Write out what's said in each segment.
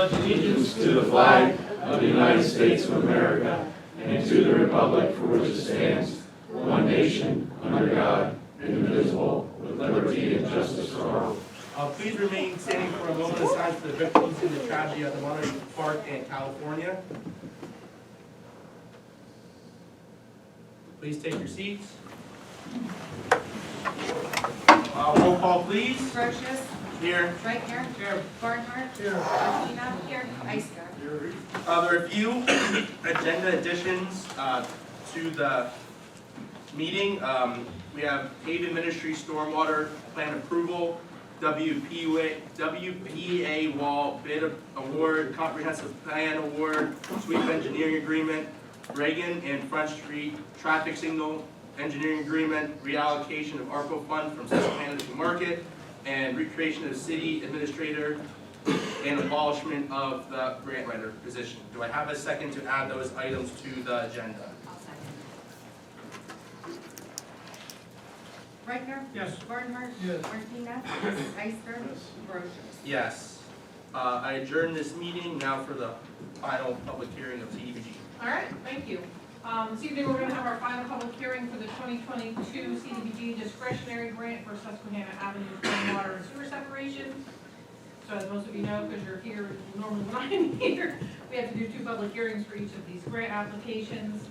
pledge allegiance to the flag of the United States of America and to the republic for which it stands, one nation, under God, indivisible, with liberty and justice for all. Please remain standing for a moment of silence for the victims in the tragedy at the Monterey Park in California. Please take your seats. Roll call, please. Brochus. Here. Reichner. Here. Barnhart. Here. Martina. Here. Ister. There are a few agenda additions to the meeting. We have Haven Ministry Stormwater Plan Approval, WPA Wall Bid Award, Comprehensive Plan Award, Sweep Engineering Agreement, Reagan and Front Street Traffic Signal Engineering Agreement, reallocation of ARPA Fund from Susquehanna to Market, and recreation of City Administrator and abolishment of the grant writer position. Do I have a second to add those items to the agenda? I'll second. Reichner. Yes. Barnhart. Yes. Martina. Yes. Ister. Brochus. Yes. I adjourn this meeting now for the final public hearing of CDBG. All right, thank you. This evening, we're going to have our final public hearing for the 2022 CDBG discretionary grant for Susquehanna Avenue stormwater and sewer separation. So as most of you know, because you're here normally when I'm here, we have to do 2 public hearings for each of these grant applications.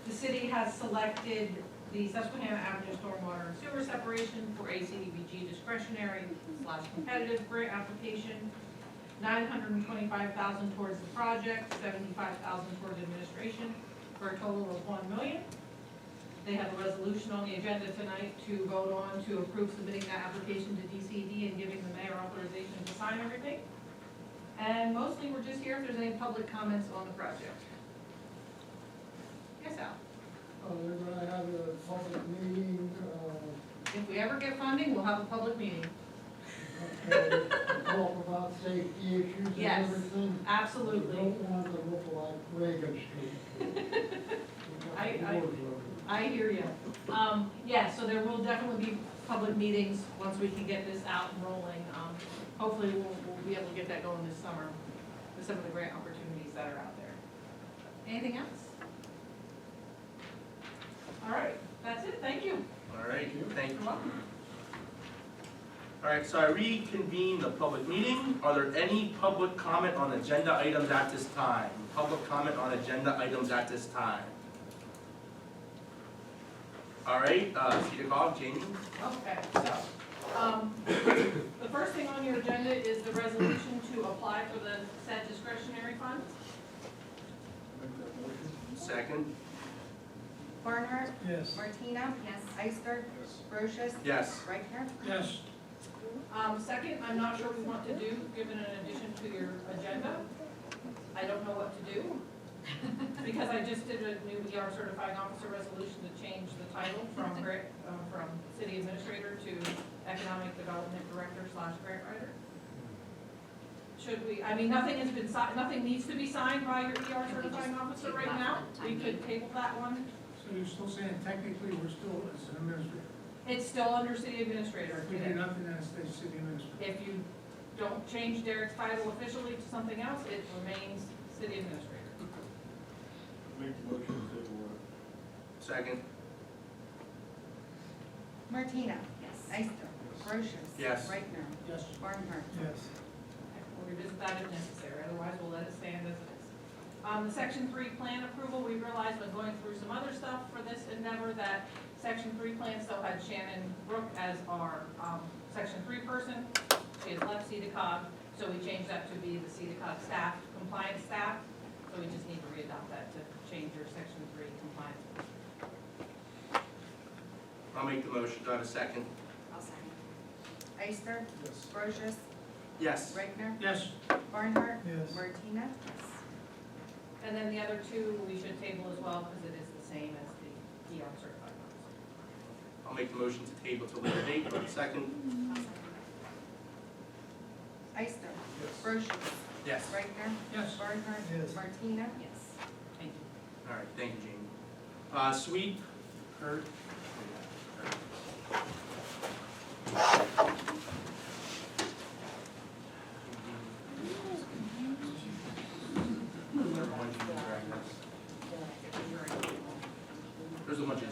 The city has selected the Susquehanna Avenue stormwater and sewer separation for a CDBG discretionary / competitive grant application. $925,000 towards the project, $75,000 towards administration, for a total of $1 million. They have a resolution on the agenda tonight to vote on to approve submitting that application to DCD and giving the mayor authorization to sign everything. And mostly we're just here if there's any public comments on the project. Yes, Al? They're gonna have a public meeting, If we ever get funding, we'll have a public meeting. talk about safety issues and Yes. everything. Absolutely. Don't want to look like Reagan Street. I hear you. Yeah, so there will definitely be public meetings once we can get this out and rolling. Hopefully we'll be able to get that going this summer with some of the grant opportunities that are out there. Anything else? All right, that's it. Thank you. All right, thank you. You're welcome. All right, so I reconvene the public meeting. Are there any public comment on agenda items at this time? Public comment on agenda items at this time? All right, Cedar Jamie? Okay, so, the first thing on your agenda is the resolution to apply for the said discretionary funds. Second? Barnhart. Yes. Martina. Yes. Ister. Brochus. Yes. Yes. Reichner. Second, I'm not sure we want to do, given an addition to your agenda. I don't know what to do, because I just did a new ER certifying officer resolution to change the title from city administrator to economic development director / grant writer. Should we, I mean, nothing has been signed, nothing needs to be signed by your ER certifying officer right now. We could table that one. So you're still saying technically we're still as an administrator? It's still under city administrator. If we do nothing, then it stays city administrator. If you don't change Derek's title officially to something else, it remains city administrator. Make the motion to Second? Martina. Yes. Ister. Brochus. Yes. Reichner. Yes. Barnhart. Yes. We'll revisit that if necessary, otherwise we'll let it stand as it is. The Section 3 plan approval, we realized when going through some other stuff for this endeavor that Section 3 plan still had Shannon Brook as our Section 3 person. She has left CEDACOG, so we changed that to be the CEDACOG staff, compliance staff. So we just need to readopt that to change your Section 3 compliance. I'll make the motion. Do I have a second? I'll second. Ister. Yes. Brochus. Yes. Reichner. Yes. Barnhart. Yes. Martina. Yes. And then the other 2 we should table as well because it is the same as the ER certified officer. I'll make the motion to table to later date. Do I have a second? Ister. Yes. Brochus. Yes. Reichner. Yes. Barnhart. Yes. Martina. Yes. Thank you. All right, thank you, Jamie. Sweep, Kurt? There's a bunch of.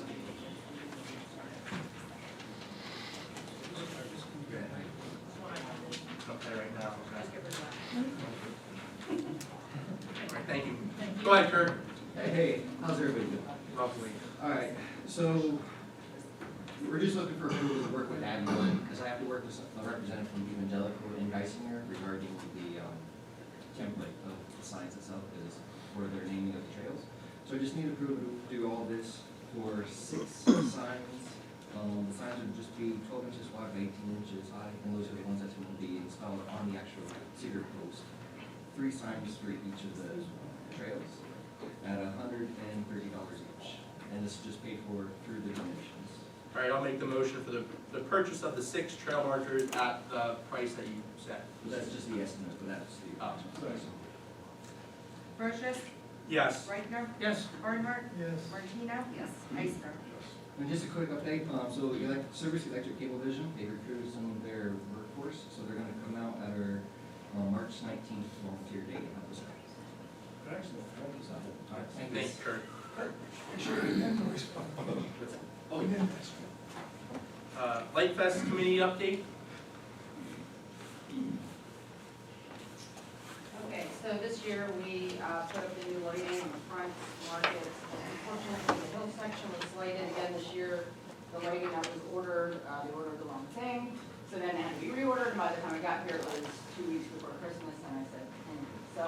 Okay, right now, okay. All right, thank you. Go ahead, Kurt. Hey, how's everybody doing? Lovely. Alright, so we're just looking for approval to work with Abby, because I have to work with a representative from Evangelical in Geisinger regarding the template of the signs itself, is for their naming of the trails. So I just need approval to do all this for 6 signs. The signs would just be 12 inches wide by 18 inches high, and those are the ones that will be installed on the actual cedar post. 3 signs for each of the trails at $130 each, and this is just paid for through the donations. All right, I'll make the motion for the purchase of the 6 trail markers at the price that you set. So that's just the estimate, but that's the. Oh, Brochus, yes. Reichner, Yes. Barnhart, Yes. Martina. Yes. Ister. And just a quick update, so Service Electric Cable Vision, they recruited some of their workforce, so they're gonna come out at our March 19th volunteer day and help us out. Excellent. All right, thank you. Thanks, Kurt. Oh, Light Fest committee update? Okay, so this year we put up the new lighting on the front market. Unfortunately, the hill section was slated again this year. The lighting that was ordered, they ordered the wrong thing. So then it had to be reordered, and by the time I got here, it was 2 weeks before Christmas, and I said, so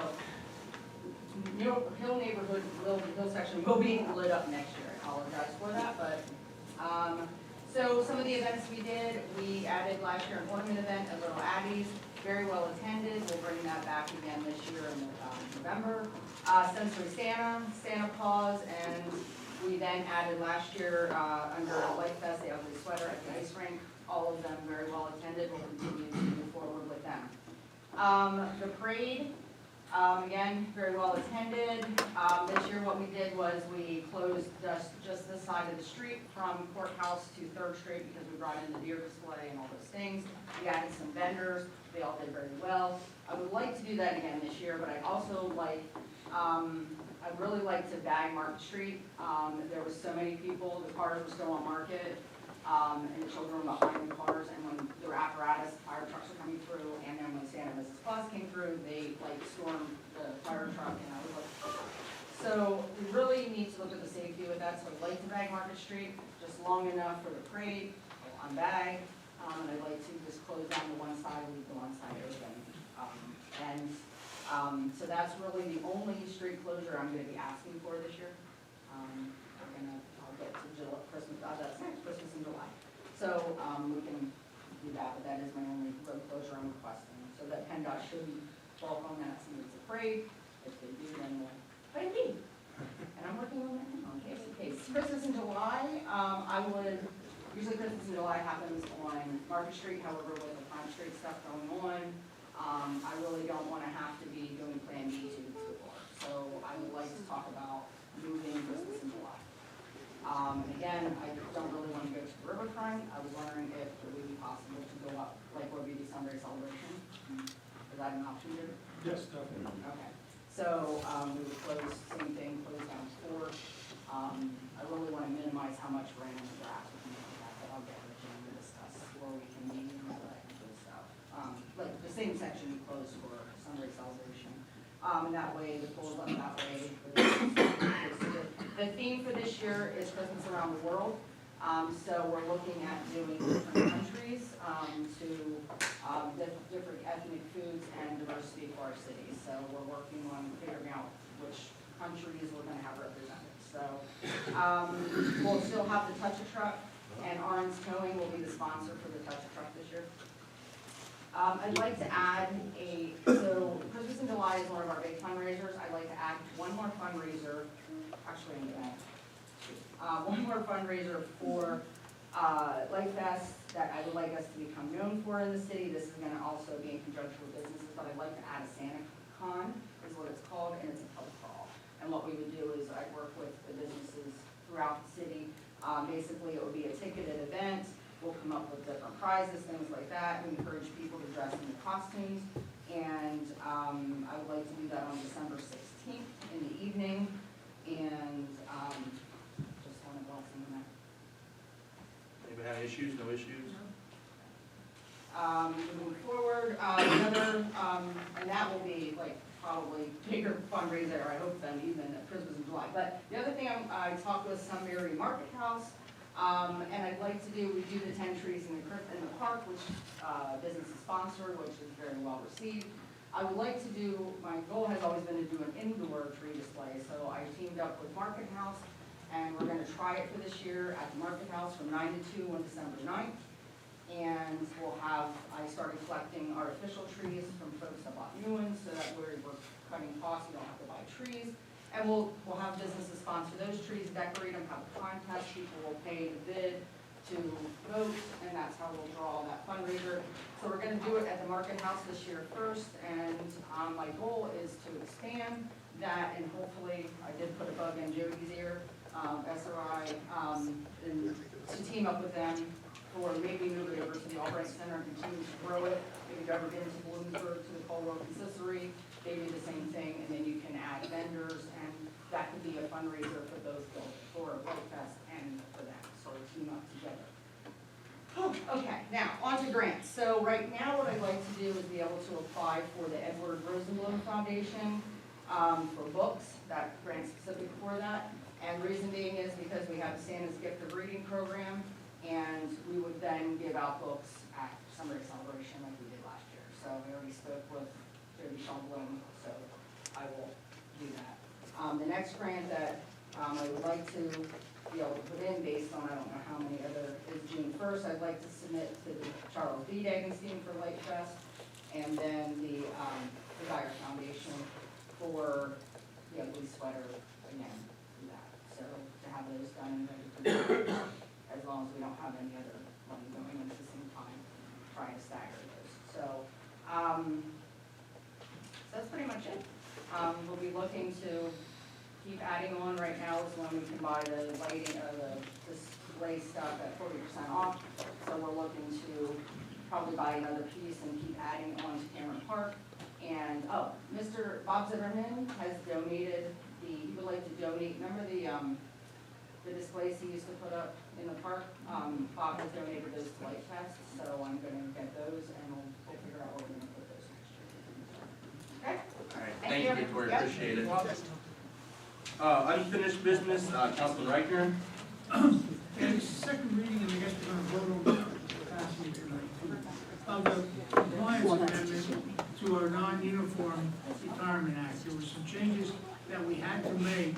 Hill neighborhood, Hill section will be lit up next year. I apologize for that, but, so some of the events we did, we added last year an ornament event at Little Abbey's, very well attended. We'll bring that back again this year in November. Sunbury Santa Claus, and we then added last year under Light Fest, the ugly sweater at the ice rink. All of them very well attended. We'll continue to move forward with them. The parade, again, very well attended. This year what we did was we closed just this side of the street from Courthouse to 3rd Street because we brought in the deer display and all those things. We added some vendors. They all did very well. I would like to do that again this year, but I also like, I'd really like to bag Market Street. There were so many people, the cars were still on Market, and the children were behind the cars, and when there were apparatus, fire trucks were coming through, and then when Santa and Mrs. Claus came through, they like stormed the fire truck, and I was like, so we really need to look at the safety with that, so I'd like to bag Market Street, just long enough for the parade, on bag, and I'd like to just close down the one side, leave the one side open. So that's really the only street closure I'm gonna be asking for this year. I'll get to Christmas, that's next, Christmas in July. So, we can do that, but that is my only road closure I'm requesting. So that PennDOT shouldn't bulk on that, somebody's afraid. If they do, then we'll fight me. And I'm working on that now, in case. Christmas in July, usually Christmas in July happens on Market Street, however, with the Prime Street stuff going on, I really don't want to have to be doing Plan B 2 weeks before. So I would like to talk about moving Christmas in July. Again, I don't really want to go to the riverfront. I was wondering if it would be possible to go up, like where we do Sunbury Celebration. Is that an option here? Yes, definitely. Okay. So we would close, same thing, close down 4. I really want to minimize how much rain and grass we can make that, but I'll get with Jim to discuss where we can meet and all that good stuff. Like the same section we closed for Sunbury Celebration. And that way, the pool's up that way. The theme for this year is Christmas around the world. So we're looking at doing different countries to different ethnic foods and diversity for our city. So we're working on figuring out which countries we're going to have represented. So we'll still have the Touch-A-Truck, and Orange Towing will be the sponsor for the Touch-A-Truck this year. I'd like to add so Christmas in July is one of our big fundraisers. I'd like to add one more fundraiser, actually I'm going to add one more fundraiser for Light Fest that I would like us to become known for in the city. This is going to also be in conjunction with businesses, but I'd like to add a Santa Con, is what it's called, and it's a pub crawl. And what we would do is I'd work with the businesses throughout the city. Basically, it would be a ticketed event. We'll come up with different prizes, things like that. We encourage people to dress in the costumes. And I would like to do that on December 16th in the evening. And just want to issues, no issues? Moving forward, another, and that will be like probably bigger fundraiser, I hope, than even Christmas in July. But the other thing, I talked with Sunbury Market House, and I'd like to do, we do the 10 trees in the park, which business is sponsored, which is very well received. I would like to do, my goal has always been to do an indoor tree display, so I teamed up with Market House, and we're gonna try it for this year at the Market House from 9 to 2 on December 9th. And we'll have, I started collecting artificial trees from folks that bought new ones, so that we're cutting costs, you don't have to buy trees. And we'll have businesses sponsor those trees, decorate them, have a contest, people will pay the bid to vote, and that's how we'll draw that fundraiser. So we're gonna do it at the Market House this year first, and my goal is to expand that, and hopefully, I did put a bug in Jody's ear, SRI, and to team up with them for maybe move it over to the Albright Center and continue to grow it. If you've ever been to Bloomsburg, to the Colwell Consistory, they do the same thing, and then you can add vendors, and that could be a fundraiser for both, for Light Fest and for them, so we team up together. Okay, now, on to grants. So right now, what I'd like to do is be able to apply for the Edward Rosenblum Foundation for books, that grant specific for that. And the reason being is because we have the Santa's Gift of Reading program, and we would then give out books at Sunbury Celebration like we did last year. So we already spoke with Jody Schomblin, so I will do that. The next grant that I would like to be able to put in based on, I don't know how many other, is June 1st, I'd like to submit to the Charles B. Dagenstein for Light Fest, and then the Dyer Foundation for the ugly sweater, again, do that. So to have those done and ready for the as long as we don't have any other money going in at the same time, trying to stagger those. So, that's pretty much it. We'll be looking to keep adding on. Right now is when we can buy the lighting, the display stuff at 40% off. So we're looking to probably buy another piece and keep adding on to Cameron Park. And, Mr. Bob Zimmerman has donated he would like to donate, remember the displays he used to put up in the park? Bob has donated those to Light Fest, so I'm gonna get those, and we'll figure out where we're gonna put those next year. Okay? All right, thank you, Victoria, Yep. appreciate it. You're welcome. Unfinished business, Councilman Reichner. Okay, this is second reading, and I guess we're gonna vote on the passing tonight. Of the compliance amendment to our non-uniform retirement act. There were some changes that we had to make,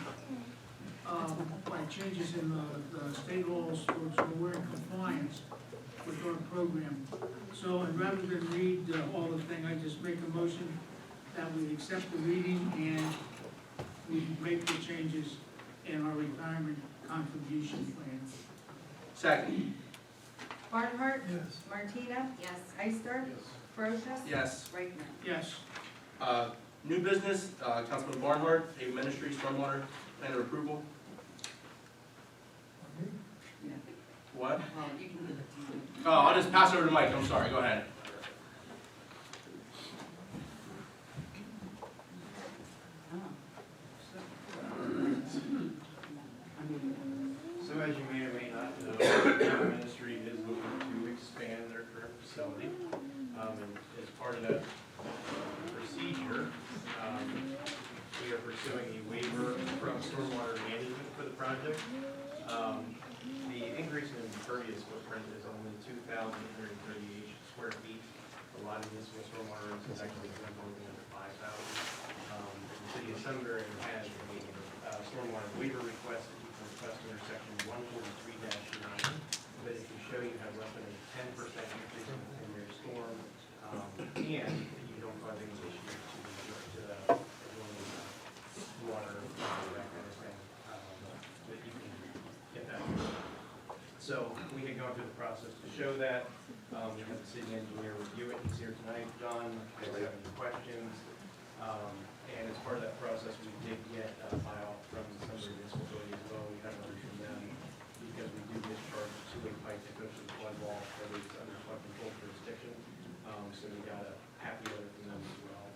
by changes in the state laws, so we're in compliance with our program. So, and rather than read all the thing, I just make a motion that we accept the reading and we make the changes in our retirement contribution plan. Second. Barnhart. Yes. Martina. Yes. Ister. Brochus. Yes. Reichner. Yes. New business, Councilman Barnhart, Haven Ministry, stormwater plan of approval. What? You can give it to me. Oh, I'll just pass over to Mike, I'm sorry, go ahead. So as you may or may not know, the ministry is looking to expand their current facility. And as part of that procedure, we are pursuing a waiver from stormwater management for the project. The increase in impervious footprint is only 2,838 square feet. A lot of municipal stormwater is actually going under 5,000. The city of Sunbury has a stormwater waiver request that you can request under section 143-9. But if you show you have less than a 10% increase in your storm, and you don't cause any issue to the water, that kind of thing, that you can get that. So we had gone through the process to show that. We had the city engineer review it. He's here tonight. John, if you have any questions. And as part of that process, we did get buy-off from some of the municipality as well. We have one from them because we do discharge a two-way pipe that goes to the flood wall that is under flood control jurisdiction. So we got a happy letter from them as well.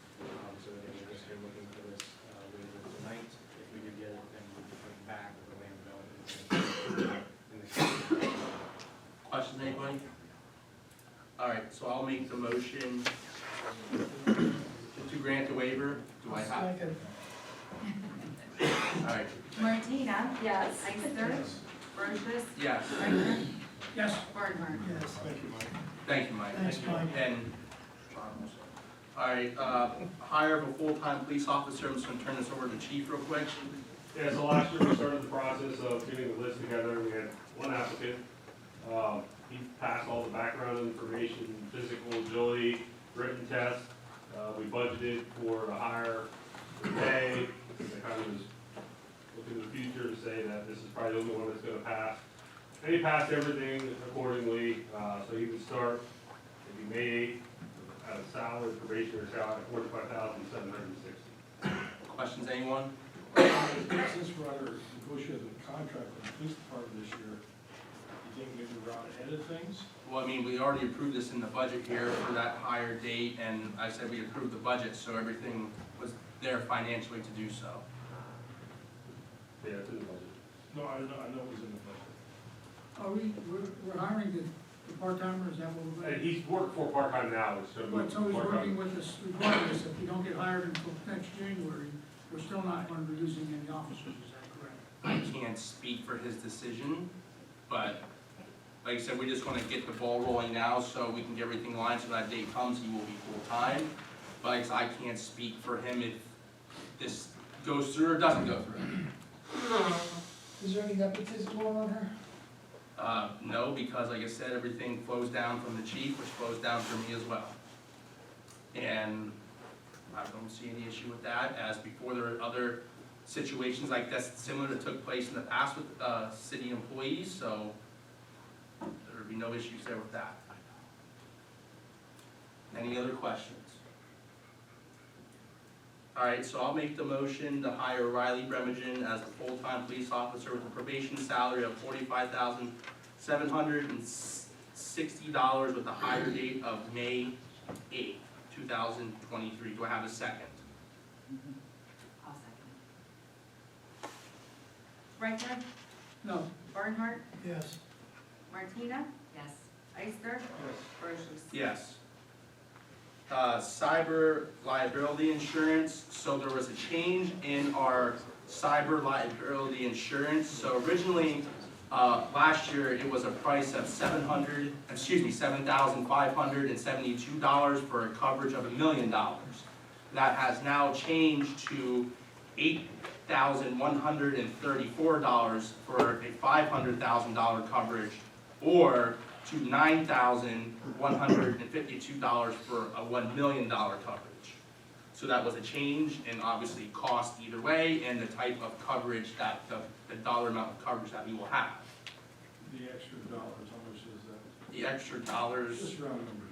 So they were just here looking for this waiver tonight. If we did get it, then we could bring it back with the land development. Questions, any All right, so I'll make the motion to grant the waiver. Do I have? Second. All right, Martina. Yes. Ister. Brochus. yes. Reichner. Yes. Barnhart. Yes. Thank you, Mike. Thank you, Mike. Thanks, Mike. And, all right, hire of a full-time police officer. I'm just gonna turn this over to Chief real quick. Yeah, so last year we started the process of getting the list together. We had one applicant. He passed all the background information, physical agility, written test. We budgeted for the hire for pay. I kind of was looking to the future to say that this is probably the only one that's gonna pass. And he passed everything accordingly, so he would start maybe May 8th at a salary, probationary salary of $45,760. Questions, anyone? Since we're under negotiating a contract with the police department this year, you think maybe we're out ahead of things? Well, I mean, we already approved this in the budget here for that hire date, and I said we approved the budget, so everything was there financially to do so. Yeah, it's in the budget. No, I know it was in the budget. Are we're hiring the part-timer, is that what we're And doing? he's worked for part-time now, so. But so he's working with us regardless, if you don't get hired until next January, we're still not going to be using any officers, is that correct? I can't speak for his decision, but like I said, we just want to get the ball rolling now so we can get everything lined so that day comes, he will be full-time. But like I said, I can't speak for him if this goes through or doesn't go through. Is there any nepotism going on here? No, because like I said, everything flows down from the chief, which flows down from me as well. And I don't see any issue with that, as before there are other situations like this similar that took place in the past with, city employees, so there would be no issues there with that. Any other questions? All right, so I'll make the motion to hire Riley Bremagen as a full-time police officer with a probation salary of $45,760 with a hire date of May 8th, 2023. Do I have a second? I'll second. Reichner. No. Barnhart. Yes. Martina. Yes. Ister. Brochus. Yes. Cyber liability insurance, so there was a change in our cyber liability insurance. So originally, last year, it was a price of $7,572 for a coverage of $1 million. That has now changed to $8,134 for a $500,000 coverage, or to $9,152 for a $1 million coverage. So that was a change in obviously cost either way and the type of coverage that, the dollar amount of coverage that we will have. The extra dollars, how much is that? The extra dollars, Just round numbers.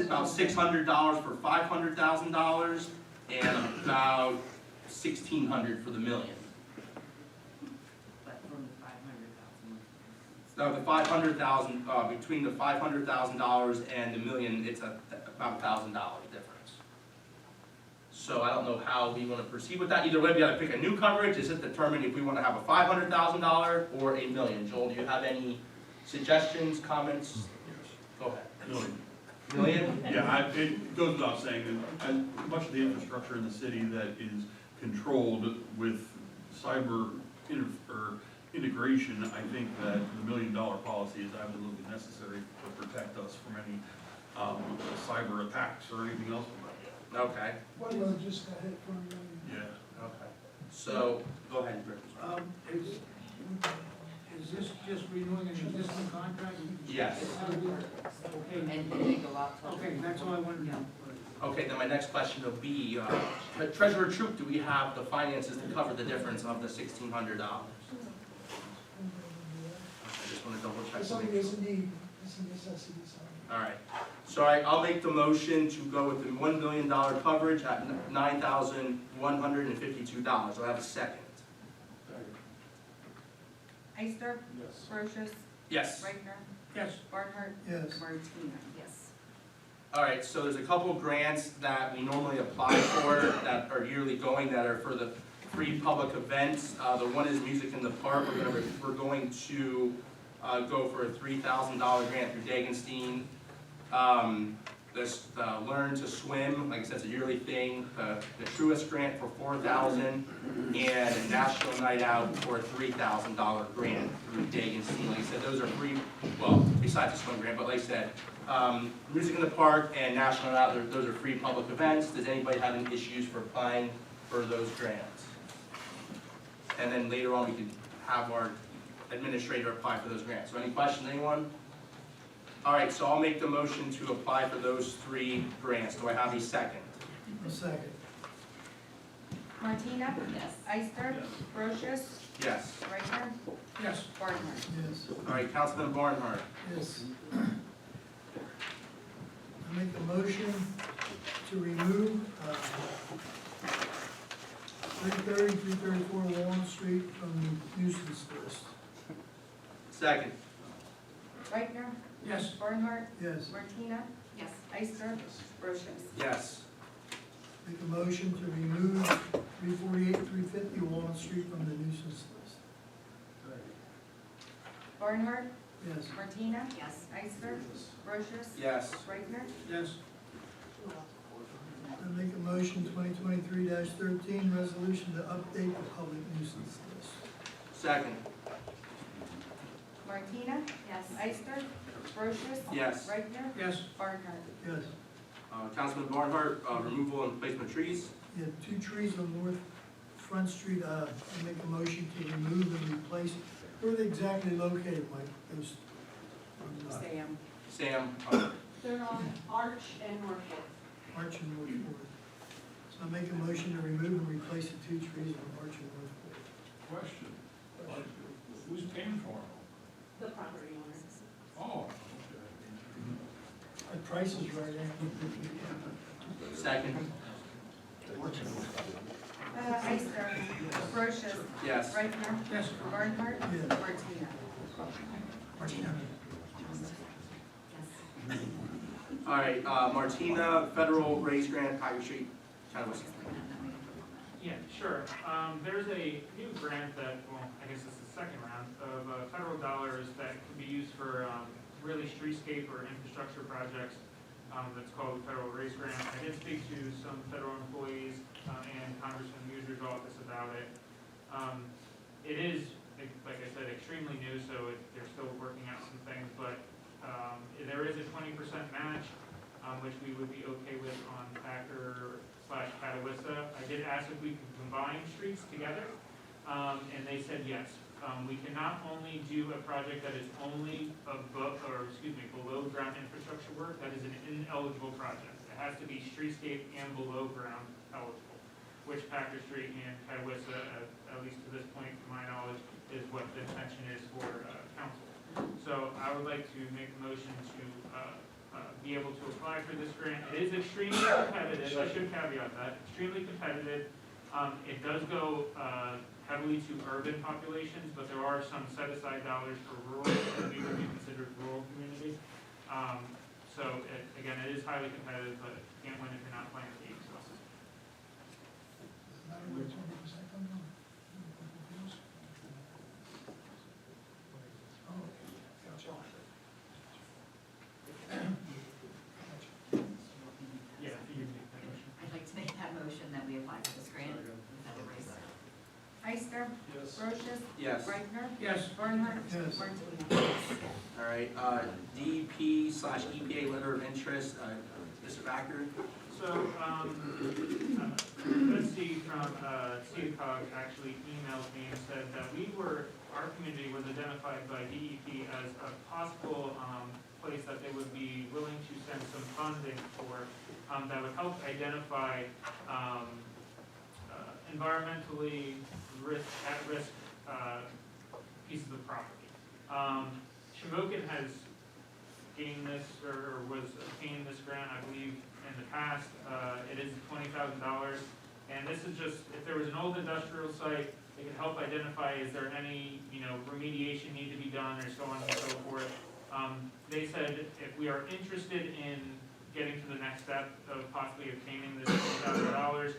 about $600 for $500,000 and about $1,600 for the million. But from the 500,000. No, the 500,000, between the $500,000 and the million, it's about $1,000 difference. So I don't know how we want to proceed with that. Either way, we got to pick a new coverage. Is it determined if we want to have a $500,000 or a million? Joel, do you have any suggestions, comments? Go ahead. Million? Yeah, it goes without saying that much of the infrastructure in the city that is controlled with cyber integration, I think that the $1 million policy is absolutely necessary to protect us from any cyber attacks or anything else. Okay, What was just got hit from, Yeah. okay. So, go ahead, Rick. Is this just renewing an existing contract? Yes. Okay, And they go out to. okay, that's all I wanted to know. Okay, then my next question will be, Treasurer Troop, do we have the finances to cover the difference of the $1,600? I just want to double check. to make sure. a need, it's a necessity, All right, so I'll make the motion to go with the $1 million coverage at $9,152. Do I have a second? Ister. Yes. Brochus. Yes. Yes. Reichner. Barnhart. Yes. Martina. Yes. All right, so there's a couple of grants that we normally apply for that are yearly going, that are for the free public events. The one is Music in the Park. We're going to go for a $3,000 grant through Dagenstein. This Learn to Swim, like I said, it's a yearly thing. The Truist grant for $4,000 and a National Night Out for a $3,000 grant through Dagenstein. Like I said, those are free, well, besides the swim grant, but like I said, Music in the Park and National Night Out, those are free public events. Does anybody have any issues for applying for those grants? And then later on, we can have our administrator apply for those grants. So any questions, anyone? All right, so I'll make the motion to apply for those 3 grants. Do I have a second? A second. Martina? Yes. Ister? Yes. Brochus? Yes. Reichner? Yes. Barnhart? Yes. All right, Councilman Barnhart. Yes. I make the motion to remove 330, 334 Walnut Street from the nuisance list. Second. Reichner? Yes. Barnhart? Yes. Martina? Yes. Ister? Brochus? Yes. Make a motion to remove 348, 350 Walnut Street from the nuisance list. Barnhart? Yes. Martina? Yes. Ister? Brochus? Yes. Reichner? Yes. I make a motion 2023-13, resolution to update the public nuisance list. Second. Martina? Yes. Ister? Brochus? Yes. Reichner? Yes. Barnhart? Yes. Councilman Barnhart, removal and placement of trees. Yeah, 2 trees on North Front Street, I make a motion to remove and replace. Where are they exactly located, Mike? Those, Sam? Sam, They're on Arch and Northwood. Arch and Northwood. So I make a motion to remove and replace the 2 trees on Arch and Northwood. Question, who's paying for them? The property owner. Oh, Our price is right there. second. Ister? Brochus? Yes. Reichner? Yes. Barnhart? Yes. Martina? Martina. All right, Martina, federal raise grant, Tiger Street, Chadwick. Yeah, sure. There's a new grant that, well, I guess it's the second round of federal dollars that can be used for really streetscape or infrastructure projects. That's called the Federal Raise Grant. I did speak to some federal employees and Congressman Muser's office about it. It is, like I said, extremely new, so they're still working out some things, but there is a 20% match, which we would be okay with on Packer/Catawissa. I did ask if we could combine streets together, and they said yes. We cannot only do a project that is only below ground infrastructure work. That is an ineligible project. It has to be streetscape and below ground eligible, which Packer Street and Catawissa, at least to this point, to my knowledge, is what the intention is for council. So I would like to make a motion to be able to apply for this grant. It is extremely competitive. I should caveat that. Extremely competitive. It does go heavily to urban populations, but there are some set-aside dollars for rural, and we would be considered rural community. Again, it is highly competitive, but can't win if you're not playing the game. So. Not where 20% comes from? Oh, gotcha. Yeah, if you make that motion. I'd like to make that motion that we apply for this grant. Ister? Yes. Brochus? Yes. Reichner? Yes. Barnhart? Yes. Martina? All right, DEP/EPA letter of interest, Mr. Backer. So, Betsy from CEDACOG actually emailed me and said that our community was identified by DEP as a possible place that they would be willing to send some funding for that would help identify environmentally at-risk pieces of property. Shamokin has gained this or was obtaining this grant, I believe, in the past. It is $20,000, and this is just, if there was an old industrial site, it could help identify, is there any, remediation need to be done or so on and so forth. They said if we are interested in getting to the next step of possibly obtaining this $20,000,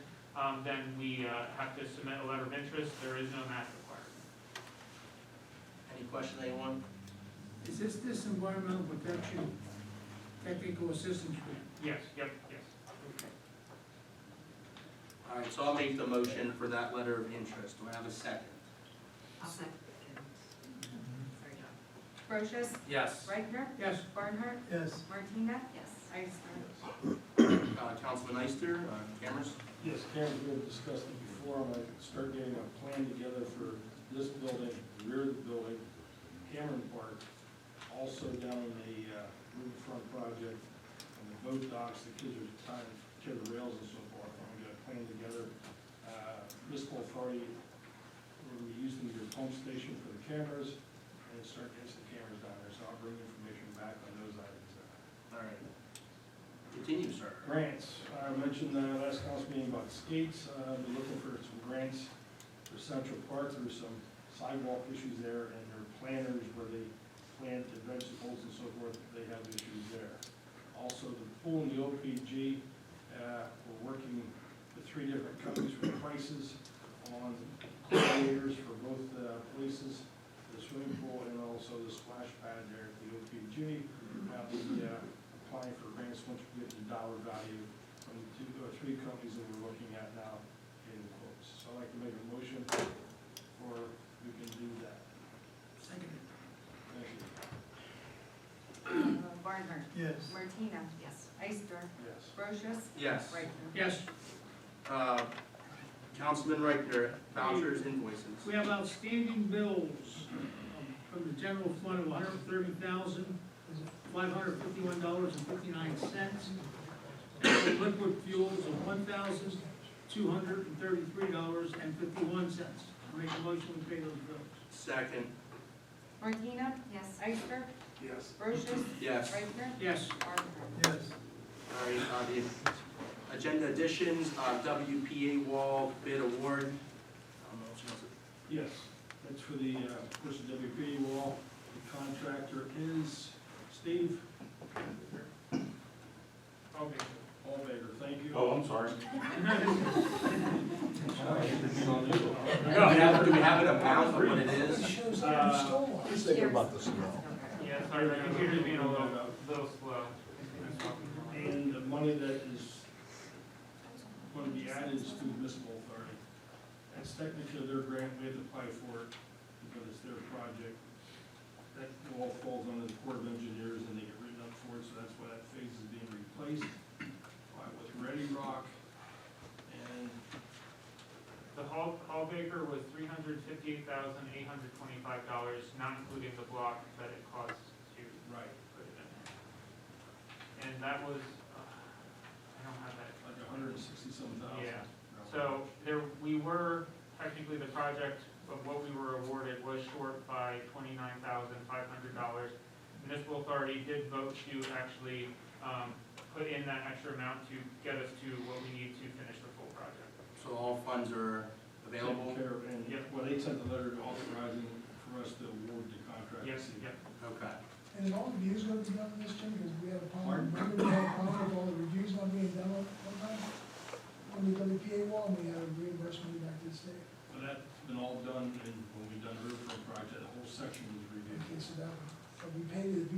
then we have to submit a letter of interest. There is no match required. Any questions, anyone? Is this environmental protection technical assistance grant? Yes, yep, yes. All right, so I'll make the motion for that letter of interest. Do I have a second? I'll second. Sorry, John. Brochus, Yes. Reichner, Yes. Barnhart, Yes. Martina. Yes. Ister. Councilman Ister, cameras? Yes, Karen, we had discussed it before, I'm gonna start getting a plan together for this building, the rear of the building, Cameron Park, also down in the riverfront project, and the boat docks, the kids are tying to the rails and so forth, I'm gonna get a plan together. Municipal authority, we're gonna be using your pump station for the cameras, and start getting some cameras down there, so I'll bring information back on those items. All right. Continue, sir. Grants, I mentioned last council meeting about skates, we're looking for some grants for Central Park, there's some sidewalk issues there, and their planters where they plant the vegetables and so forth, they have issues there. Also, the pool and the OPG, we're working with 3 different companies for prices on coordinators for both places, the swimming pool and also the splash pad there at the OPG. I'll be applying for grants once we get the dollar value from the 2 or 3 companies that we're looking at now getting quotes. So I'd like to make a motion for we can do that. Second. Thank you. Barnhart, Yes. Martina. Yes. Ister. Yes. Brochus, Yes. Reichner. Yes, Councilman Reichner, vouchers, invoices. we have outstanding bills from the general fund of $130,551.59. And liquid fuels of $1,233.51. Make a motion to pay those bills. Second. Martina. Yes. Ister. Yes. Brochus. Yes. Reichner. Yes. Barnhart. Yes. All right, the agenda additions, WPA wall bid award. I don't know if she wants to- Yes, that's for the, push the WP wall. The contractor is Steve Okay. Allbaker, thank you. Oh, I'm sorry. Do we have an amount of what it is? He's thinking about this now. Yeah, sorry, the computer's being a little slow. And the money that is going to be added is to the municipal authority. That's technically their grant, we have to apply for it because it's their project. That all falls under the Corps of Engineers and they get written up for it, so that's why that phase is being replaced with Ready Rock. And The Hall Baker was $358,825, not including the block that it costs to right, put it in. And that was, I don't have that. like 160-some thousand. Yeah. So we were, technically the project of what we were awarded was short by $29,500. Municipal authority did vote to actually put in that extra amount to get us to what we need to finish the full project. So all funds are available? Taken care of, and Yep. well, they sent a letter authorizing for us to award the contract. Yes, yep. Okay. And is all the reviews gonna be done on this, Jim, because we had a problem, Pardon? remember we had a problem with all the reviews not being done one time? On the WPA wall, and we had a reimbursement back to the state. But that's been all done, and when we done the riverfront project, the whole section was reviewed. Okay, so that, but we paid that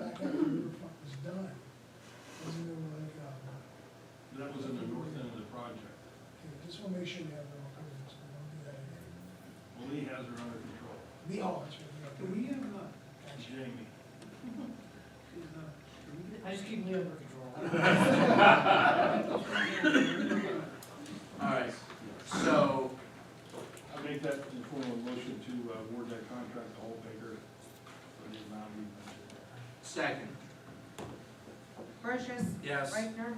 back after the riverfront was done. Wasn't there like, That was in the north end of the project. okay, just wanna make sure we have it all covered, so we don't do that again. Well, Lee has her under control. The, oh, that's right. Do we have, Jamie. I just keep Lee under control. All right, so, I make that in form of a motion to award that contract to Allbaker for the amount we mentioned. second. Brochus. Yes. Reichner.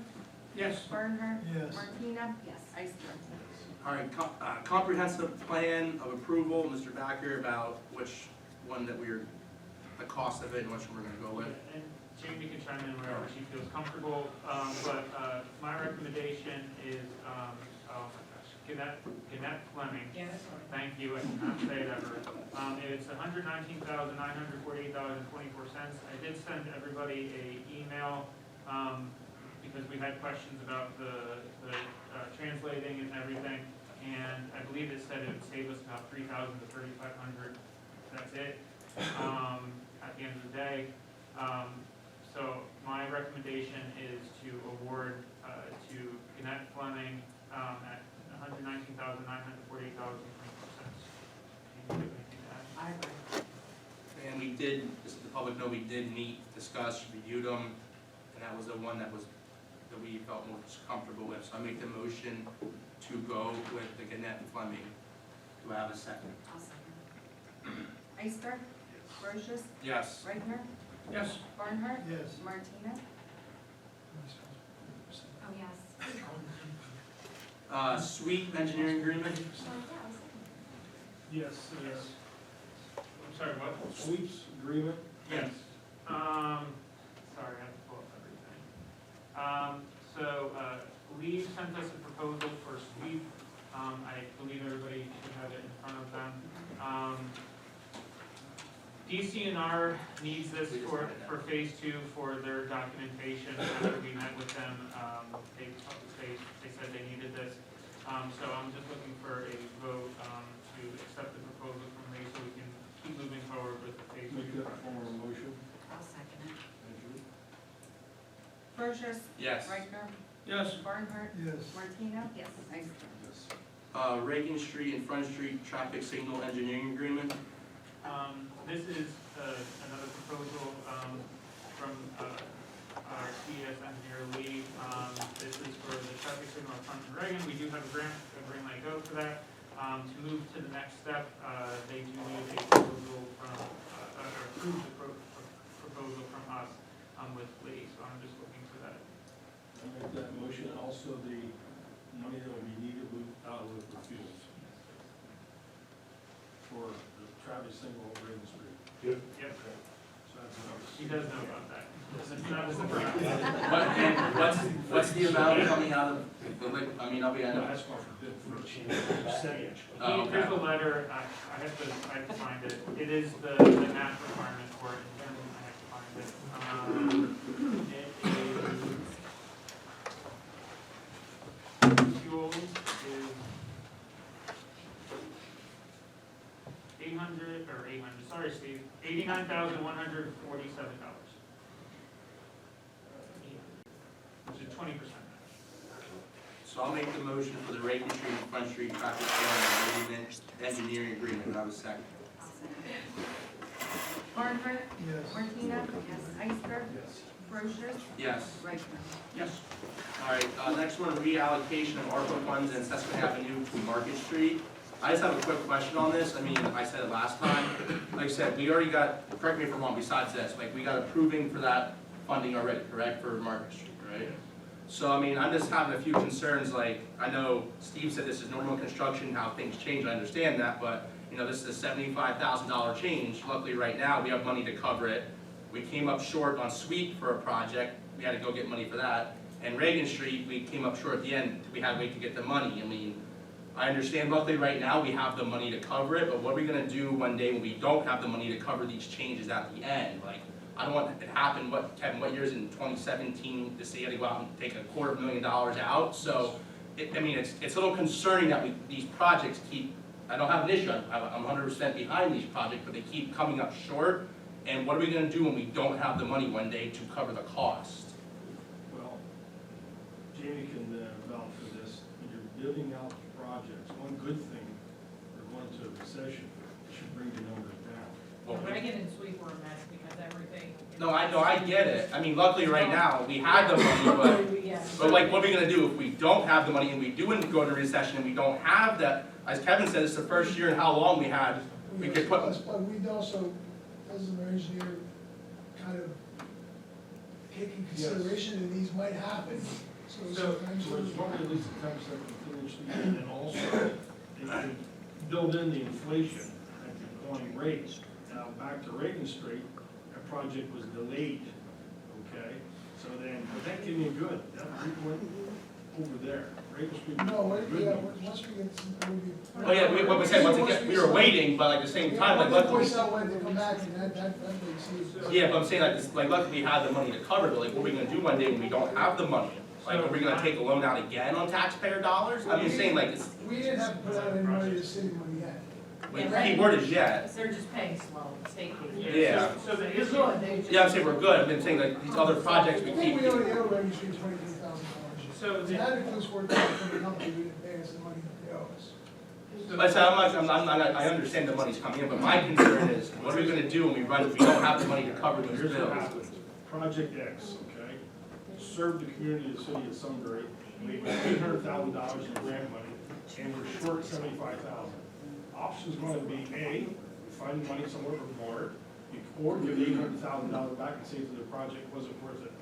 Yes. Barnhart. Yes. Martina. Yes. Ister. All right, comprehensive plan of approval, Mr. Backer, about which one that we're, the cost of it and which one we're gonna go with. And Jamie can chime in wherever she feels comfortable, but my recommendation is, oh my gosh, Gannett Fleming. Yeah, that's right. Thank you, I cannot say it ever. It's $119,948.24. I did send everybody a email, because we had questions about the translating and everything, and I believe it said it would save us about $3,000 to $3,500. That's it. the end of the day. So my recommendation is to award to Gannett Fleming at $119,948.24. I agree. And we did, just so the public know, we did meet, discuss, reviewed them, and that was the one that that we felt most comfortable with. So I make the motion to go with the Gannett and Fleming. Do I have a second? I'll second. Ister. Brochus. Yes. Reichner. Yes. Barnhart. Yes. Martina. Oh, yes. Sweep engineering agreement. Yes, I'm sorry, what? sweeps agreement. Yes. Sorry, I have to pull up everything. So, Lee sent us a proposal for sweep. I believe everybody should have it in front of them. DCNR needs this for phase 2 for their documentation. After we met with them, they said they needed this. So I'm just looking for a vote, to accept the proposal from Lee so we can keep moving forward with the phase 2 Make that project. form of motion. I'll second it. Thank you. Brochus. Yes. Reichner. Yes. Barnhart. Yes. Martina. Yes. Ister. Yes. Reagan Street and Front Street traffic signal engineering agreement. This is another proposal from our CS engineer Lee. This is for the traffic signal at Front and Reagan. We do have a grant light go for that. To move to the next step, they do need a proposal from, or approve the proposal from us with Lee. So I'm just looking for that. I make that motion, also the money that will be needed out of the fuels for the traffic signal over Reagan Street. Yep. So that's enough. He does know about that. That was the first. What's the amount coming out of, I mean, I'll be, I know. That's more for bid for a change of percentage. Oh, The okay. official letter, I have to find it. It is the NAP requirement for it, and I have to find it. Fuel is 800, sorry Steve, $89,147. Which is 20%. So I'll make the motion for the Reagan Street and Front Street traffic signal agreement, engineering agreement. Do I have a second? I'll second. Barnhart. Yes. Martina. Yes. Ister. Yes. Brochus. Yes. Reichner. Yes. All right, next one, reallocation of ARPA funds in Susquehanna Avenue to Market Street. I just have a quick question on this. I mean, I said it last time. Like I said, we already got, correct me if I'm wrong, besides this, like, we got approving for that funding already, correct, for Market Street, right? So, I mean, I'm just having a few concerns, like, I know Steve said this is normal construction, how things change, I understand that, but, you know, this is a $75,000 change. Luckily, right now, we have money to cover it. We came up short on sweep for a project, we had to go get money for that. And Reagan Street, we came up short at the end, we had to wait to get the money. I mean, I understand luckily right now we have the money to cover it, but what are we gonna do one day when we don't have the money to cover these changes at the end? Like, I don't want it to happen, Kevin, what year is it, in 2017, the city had to go out and take $250,000 out? So, I mean, it's a little concerning that these projects keep, I don't have an issue, I'm 100% behind these projects, but they keep coming up short. And what are we gonna do when we don't have the money one day to cover the cost? Well, Jamie can vouch for this. When you're building out projects, one good thing, we're going to a recession, it should bring the numbers down. Well, Reagan and sweep were a mess because everything. No, I get it. I mean, luckily right now, we had the money, but like, what are we gonna do if we don't have the money and we do go into recession and we don't have that? As Kevin said, it's the first year in how long we had, we could put, But we'd also, as an engineer, kind of take in consideration that these might happen. So So it's probably at least a 10% contingency, and also, they can build in the inflation at the going rates. Now, back to Reagan Street, that project was delayed, okay? So then, but that came in good, that went over there, Reagan Street. No, yeah, once we get some, it would be. oh yeah, what we said, once again, we were waiting, but like at the same time, like luckily. Voice out when they come back, and that makes sense. Yeah, but I'm saying like this, like luckily we had the money to cover, but like what are we gonna do one day when we don't have the money? Like, are we gonna take a loan out again on taxpayer dollars? I'm just saying like, it's, We didn't have to put out any money to the city when we had. key word is yet. They're just paying slow, state aid. Yeah. So the They're issue, good, they just. Yeah, I'm saying we're good, I've been saying like these other projects we I think keep. we already owe registry $23,000. so And the, that includes $4,000 from the company who didn't pay us the money that they owe us. I said, I understand the money's coming in, but my concern is, what are we gonna do when we don't have the money to cover those Here's what bills? happens. Project X, okay, served the community of the city of Sunbury, we got $800,000 in grant money, and we're short $75,000. Option's gonna be A, find money somewhere from water, or give the $800,000 back and say that the project wasn't worth it.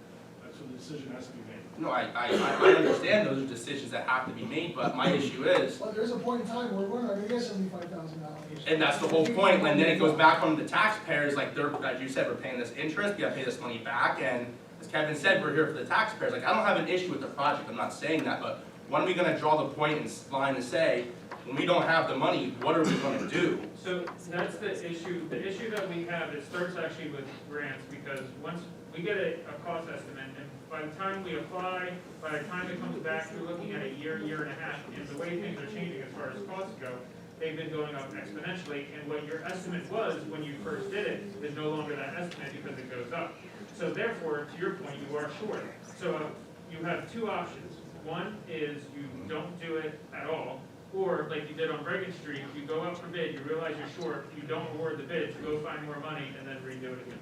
That's what the decision has to be made. No, I understand those are decisions that have to be made, but my issue is, But there's a point in time where we're not gonna get $75,000. and that's the whole point, when then it goes back on the taxpayers, like they're, as you said, we're paying this interest, we gotta pay this money back, and as Kevin said, we're here for the taxpayers, like, I don't have an issue with the project, I'm not saying that, but when are we gonna draw the point and line and say, when we don't have the money, what are we gonna do? so that's the issue that we have, it starts actually with grants, because once we get a cost estimate, and by the time we apply, by the time it comes back, we're looking at a year and a half, and the way things are changing as far as costs go, they've been going up exponentially, and what your estimate was when you first did it is no longer that estimate because it goes up. So therefore, to your point, you are short. So you have two options. One is you don't do it at all, or like you did on Reagan Street, you go out for bid, you realize you're short, you don't award the bid, you go find more money, and then redo it again.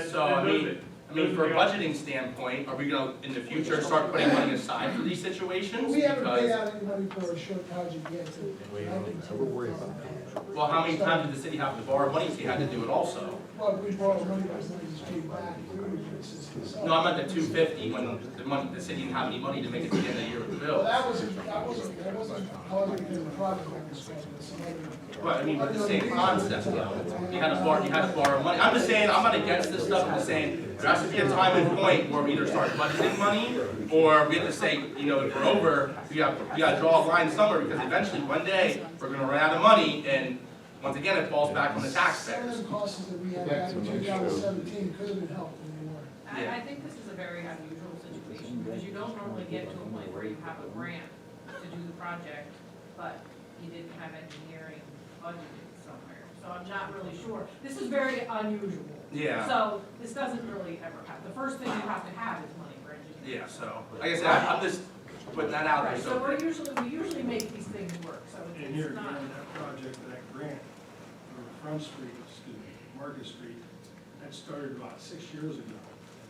So, I mean, for a budgeting standpoint, are we gonna, in the future, start putting money aside for these situations? We haven't paid Because, out any money for a short project yet, so I can well, how many times did the city have to borrow money if they had to do it also? Well, we borrowed money, but it's not just paid back through the system. So- No, I meant the 250, when the city didn't have any money to make it to the end of the year with the Well, bills. that wasn't hardly because of the project that was spent, it was some other. Right, I mean, but the same concept, though. You had to borrow money. I'm just saying, I'm not against this stuff, I'm just saying, there has to be a time and point where we either start budgeting money, or we have to say, you know, if we're over, we gotta draw a line somewhere, because eventually, one day, we're gonna run out of money, and once again, it falls back on the Some of taxpayers. them costs that we had back in 2017 could have been helped, and they weren't. Yeah. I think this is a very unusual situation, because you don't normally get to a point where you have a grant to do the project, but you didn't have engineering budgeted somewhere, so I'm not really sure. This is very unusual. Yeah. So this doesn't really ever happen. The first thing you have to have is money for engineering. Yeah, so, like I said, I'm just putting that out there, Right, so so. we usually make these things work, so And here it's again, not. that project, that grant, for Front Street, Market Street, that started about 6 years ago.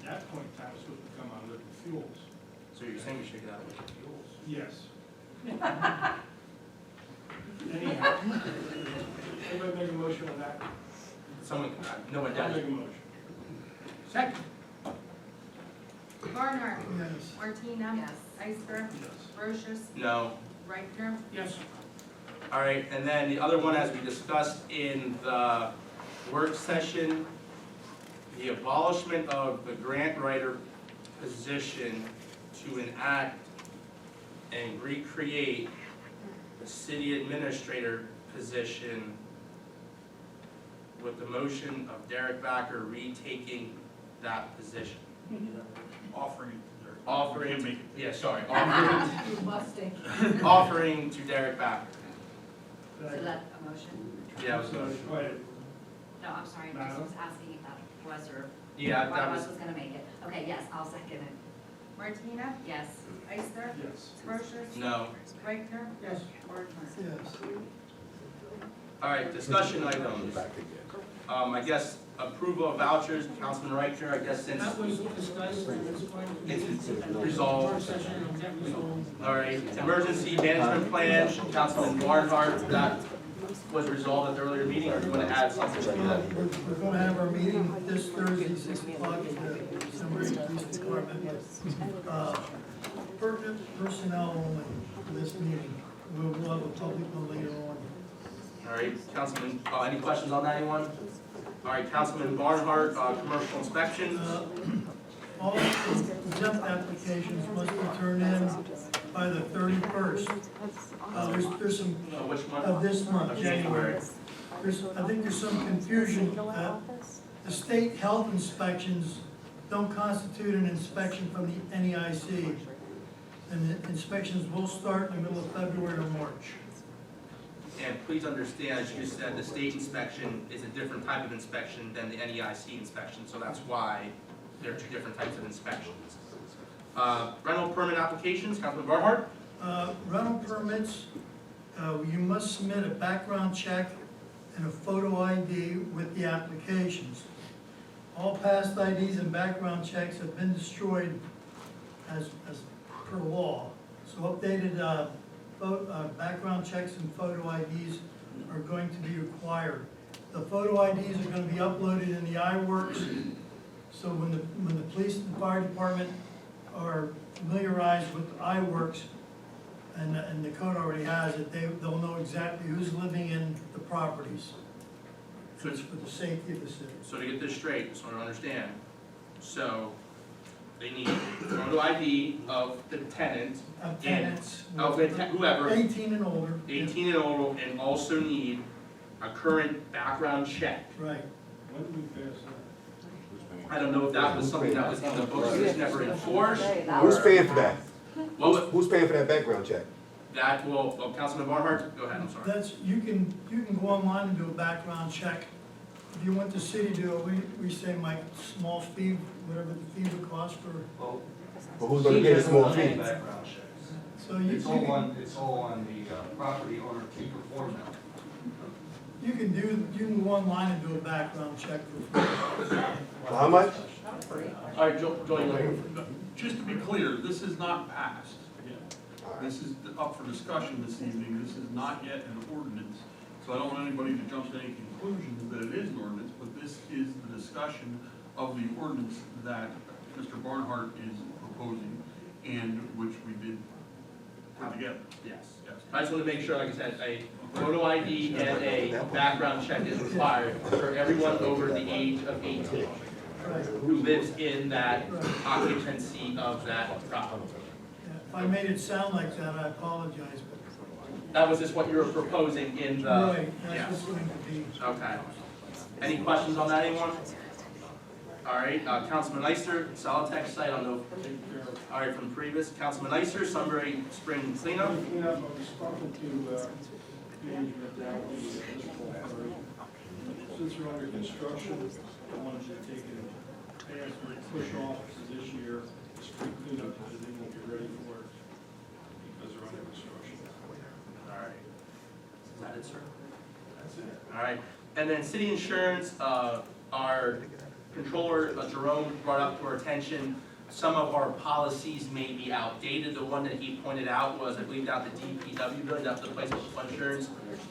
At that point in time, it was supposed to come out of liquid fuels. So you're saying we should get out of liquid fuels? Yes. Anyhow, anybody make a motion on that? Someone, no one I'll does. make a motion. Second. Barnhart. Yes. Martina. Yes. Ister. Yes. Brochus. No. Reichtner. Yes. All right, and then the other one, as we discussed in the work session, the abolishment of the grant writer position to enact and recreate the city administrator position with the motion of Derek Backer retaking that position. Offering. Offering, Can't make it. yeah, sorry, You busting. offering to Derek Backer. So that a motion? Yeah, it was So, go ahead. No, I'm sorry, I just was asking if that was or Yeah, one that of was, us was gonna make it. Okay, yes, I'll second it. Martina. Yes. Ister. Yes. Brochus. no. Reichtner. Yes. Barnhart. Yes. All right, discussion items. I guess approval of vouchers, Councilman Reicher, I guess since That was discussed, that's fine. it's resolved. Work session, that resolved. All right, emergency management plan, Councilman Barnhart, that was resolved at the earlier meeting, or do you want to add something to that? We're gonna have our meeting this Thursday, 6 o'clock at the Sunbury Police Department. Pertinent personnel only for this meeting. We'll have a public one later on. All right, Councilman, any questions on that, anyone? All right, Councilman Barnhart, commercial inspection. All exempt applications must be turned in by the 31st. There's some, Which one? of this month, Of January. January. I think there's some confusion. The state health inspections don't constitute an inspection from the NEIC. And the inspections will start in the middle of February or March. And please understand, as you said, the state inspection is a different type of inspection than the NEIC inspection, so that's why there are two different types of inspections. Rental permit applications, Councilman Barnhart? Rental permits, you must submit a background check and a photo ID with the applications. All past IDs and background checks have been destroyed as per law. So updated background checks and photo IDs are going to be required. The photo IDs are going to be uploaded in the iWorks, so when the police and fire department are familiarized with iWorks, and the code already has it, they'll know exactly who's living in the properties. So it's for the safety of the city. So to get this straight, so I understand, so they need photo ID of the tenant, Of tenants. whoever, 18 and older. 18 and older, and also need a current background check. Right. When did we pass that? I don't know if that was something that was in the books, it was never enforced. Who's paying for that? What was, Who's paying for that background check? that will, Councilman Barnhart, go ahead, I'm sorry. That's, you can go online and do a background check. If you want the city to do it, we say like small fee, whatever the fee would cost for, But who's gonna get a small fee? Background checks. so you It's all on the property owner to perform that. you can go online and do a background check for free. How much? All right, Joey, Just to be clear, this is not passed. This is up for discussion this evening. This is not yet an ordinance. So I don't want anybody to jump to any conclusions that it is an ordinance, but this is the discussion of the ordinance that Mr. Barnhart is proposing and which we did put together. yes. I just want to make sure, like I said, a photo ID and a background check is required for everyone over the age of 18 Right. who lives in that occupancy of that property. Yeah, if I made it sound like that, I apologize, but. That was just what you were proposing in the, Right, that's yes. what's going to be. Okay. Any questions on that, anyone? All right, Councilman Ister, Solitech site on the, all right, from previous, Councilman Ister, Sunbury Spring cleanup. Cleanup, I was talking to management down the municipal authority. Since we're under construction, I wanted to take it and pass or push off to this year, the spring cleanup, because they won't be ready for it because they're under construction. All right. Is that it, sir? That's it. All right, and then city insurance, our controller, Jerome, brought up to our attention, some of our policies may be outdated. The one that he pointed out was, I believe, down the DPW building, that's the place with flood insurance.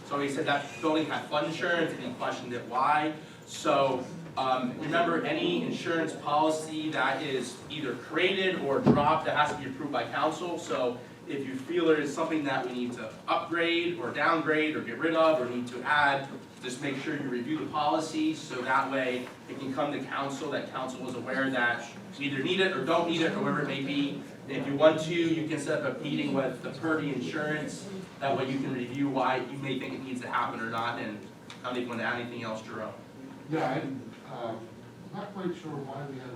So he said that building had flood insurance, and he questioned it why. So, remember, any insurance policy that is either created or dropped, that has to be approved by council. So if you feel there is something that we need to upgrade or downgrade or get rid of or need to add, just make sure you review the policy so that way it can come to council, that council is aware that you either need it or don't need it, or whatever it may be. If you want to, you can set up a meeting with the Purdy Insurance, that way you can review why you may think it needs to happen or not, and I don't even want to add anything else, Jerome. Yeah, I'm not quite sure why we have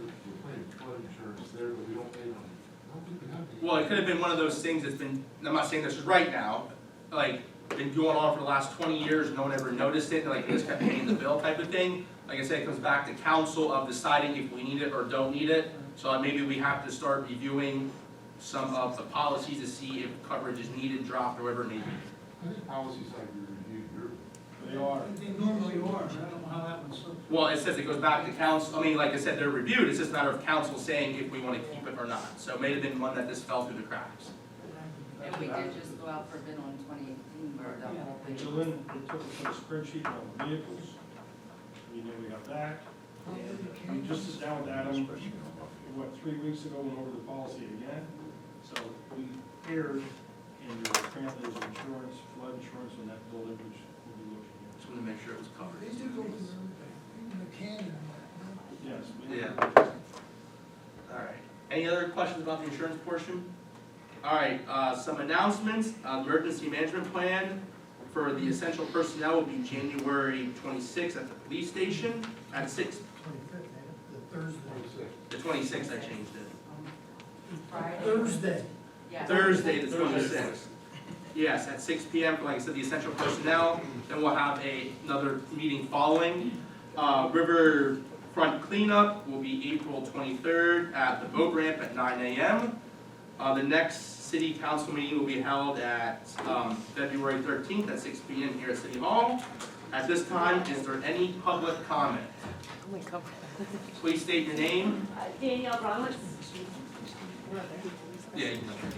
flood insurance there, but we don't pay them. I don't think we have any. Well, it could have been one of those things that's been, I'm not saying this is right now, like, been going on for the last 20 years, no one ever noticed it, and like, they just kept paying the bill type of thing. Like I said, it comes back to council of deciding if we need it or don't need it. So maybe we have to start reviewing some of the policies to see if coverage is needed, dropped, or whatever it may be. I think policies have to be reviewed yearly. They are. They normally are, but I don't know how that one's. Well, it says it goes back to council, I mean, like I said, they're reviewed, it's just a matter of council saying if we want to keep it or not. So it may have been one that just fell through the cracks. And we did just go out for bid on 2018, where the whole They thing. took in, they took a spreadsheet on the vehicles. We knew we got that. We just sat down with Adam, 3 weeks ago, went over the policy again. So we erred in your apparently there's insurance, flood insurance on that building, which we'll be looking at. Just wanted to make sure it was covered. They do go through everything, even the canyon and that. Yes. All right. Any other questions about the insurance portion? All right, some announcements. Emergency management plan for the essential personnel will be January 26th at the police station at 6. 25th, the Thursday. The 26th, I changed it. Friday. Thursday. Yeah. Thursday, the 26th. Yes, at 6 PM for, like I said, the essential personnel. Then we'll have another meeting following. Riverfront cleanup will be April 23rd at the boat ramp at 9 AM. The next city council meeting will be held at February 13th at 6 PM here at City Hall. At this time, is there any public comment? Please state your name. Danielle Bronwitz. Yeah, you can let me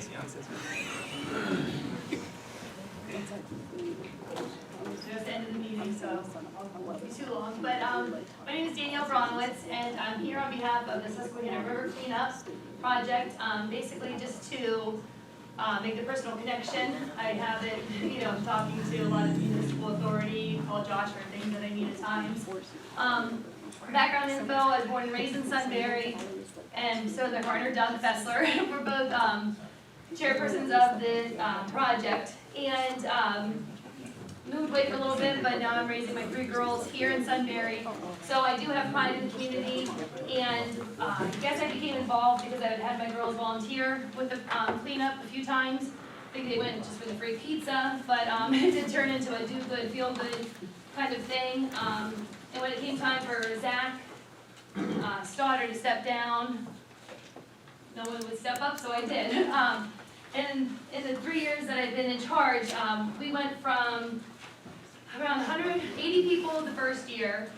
Just ended the meeting, so I won't be too long. But my name is Danielle Bronwitz, and I'm here on behalf of the Susquehanna River Cleanup Project. Basically, just to make the personal connection. I have it, talking to a lot of municipal authority, call Josh for things that I need at times. Background info: I was born and raised in Sunbury, and so their partner Doug Fessler. We're both chairpersons of the project, and moved away for a little bit, but now I'm raising my 3 girls here in Sunbury. So I do have pride in the community, and I guess I became involved because I had my girls volunteer with the cleanup a few times. I think they went just for the free pizza, but it did turn into a do good, feel good kind of thing. And when it came time for Zach Stoddard to step down, no one would step up, so I did. And in the 3 years that I've been in charge, we went from around 180 people the first year,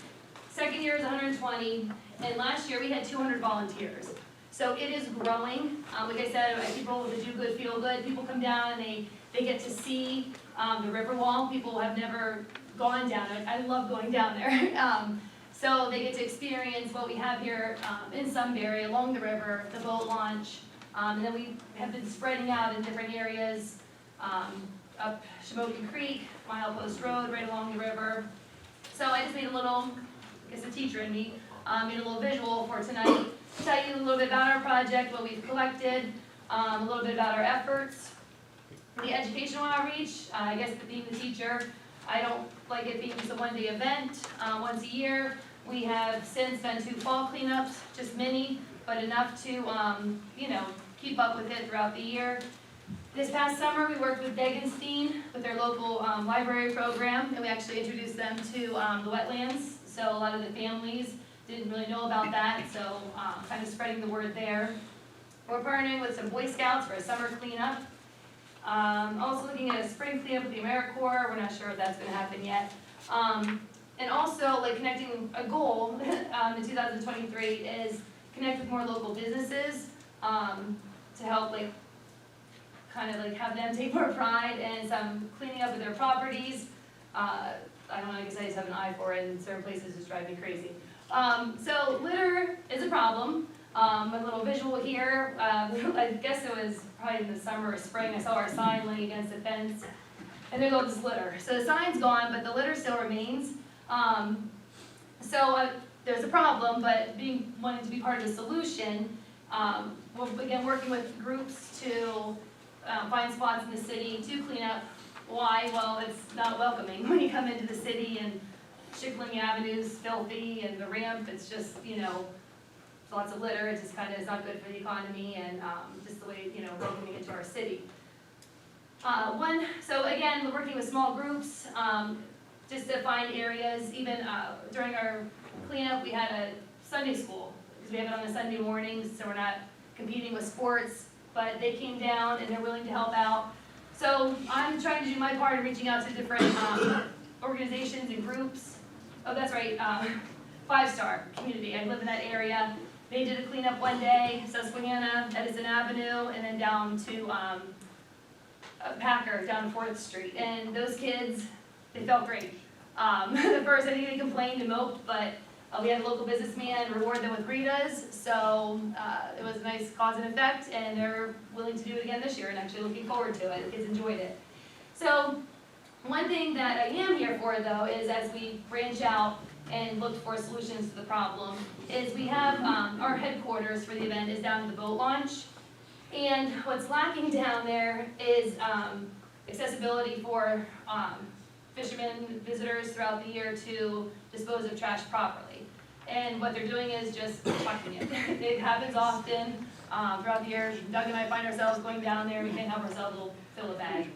second year is 120, and last year we had 200 volunteers. So it is growing. Like I said, people with the do good, feel good. People come down and they get to see the river wall. People have never gone down it. I love going down there. So they get to experience what we have here in Sunbury, along the river, the boat launch. And then we have been spreading out in different areas, up Shamokin Creek, Mile Post Road, right along the river. So I just made a little, I guess the teacher in me, made a little visual for tonight. Tell you a little bit about our project, what we've collected, a little bit about our efforts. The educational outreach, I guess being the teacher, I don't like it being just a one-day event, once a year. We have since done 2 fall cleanups, just mini, but enough to, keep up with it throughout the year. This past summer, we worked with Degenstein with their local library program, and we actually introduced them to the wetlands. So a lot of the families didn't really know about that, so kind of spreading the word there. We're partnering with some Boy Scouts for a summer cleanup. Also looking at a spring cleanup with the AmeriCorps. We're not sure if that's going to happen yet. And also, connecting a goal in 2023 is connect with more local businesses to help have them take more pride in some cleaning up of their properties. I don't know, I guess I just have an eye for it, and certain places just drive me crazy. So litter is a problem. A little visual here, I guess it was probably in the summer or spring, I saw our sign laying against the fence, and there's all this litter. So the sign's gone, but the litter still remains. There's a problem, but wanting to be part of the solution, we'll begin working with groups to find spots in the city to clean up. Why? Well, it's not welcoming when you come into the city and Schickling Avenue's filthy, and the ramp, it's just, lots of litter. It just kind of is not good for the economy, and just the way, welcoming into our city. So again, we're working with small groups, just to find areas. Even during our cleanup, we had a Sunday school, because we have it on a Sunday morning, so we're not competing with sports, but they came down and they're willing to help out. So I'm trying to do my part in reaching out to different organizations and groups. Oh, that's right, 5-Star Community. I live in that area. They did a cleanup one day, Susquehanna, Edison Avenue, and then down to Packer, down to 4th Street. And those kids, they felt great. At first, I think they complained and moped, but we had a local businessman reward them with Ritas, so it was a nice cause and effect, and they're willing to do it again this year, and actually looking forward to it. The kids enjoyed it. So one thing that I am here for, though, is as we branch out and look for solutions to the problem, is we have our headquarters for the event is down at the boat launch, and what's lacking down there is accessibility for fishermen, visitors throughout the year to dispose of trash properly. And what they're doing is just fucking it. It happens often, throughout the year. Doug and I find ourselves going down there, we can't help ourselves, we'll fill a bag.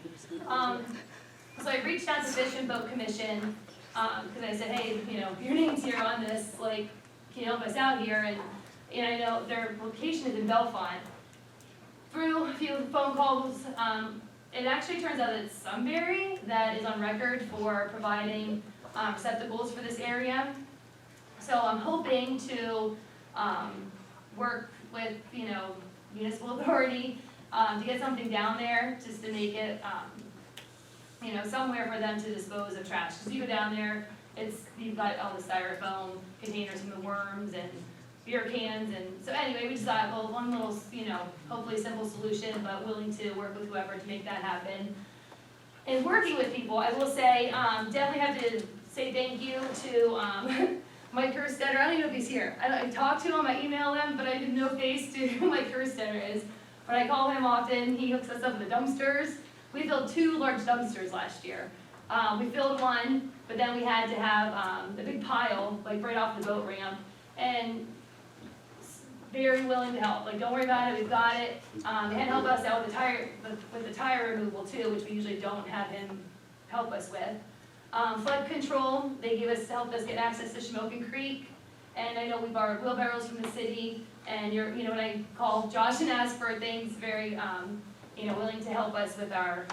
So I reached out to Fish and Boat Commission, because I said, hey, you know, your name's here on this, like, can you help us out here? And I know their location is in Bellefonte. Through a few phone calls, it actually turns out that it's Sunbury that is on record for providing receptacles for this area. So I'm hoping to work with, you know, municipal authority to get something down there, just to make it, you know, somewhere for them to dispose of trash. Because you go down there, you've got all the styrofoam containers from the worms and beer cans, and so anyway, we just thought, well, one little, you know, hopefully simple solution, but willing to work with whoever to make that happen. And working with people, I will say, definitely have to say thank you to Mike Kerstetter. I don't even know if he's here. I talked to him, I emailed him, but I have no face to who Mike Kerstetter is. But I call him often, he hooks us up with the dumpsters. We filled 2 large dumpsters last year. We filled one, but then we had to have a big pile, like right off the boat ramp. And very willing to help, like, don't worry about it, we've got it. They had to help us out with the tire removal too, which we usually don't have him help us with. Flood control, they helped us get access to Shamokin Creek, and I know we borrowed wheelbarrows from the city, and you know, when I called Josh and asked for things, very, you know, willing to help us with our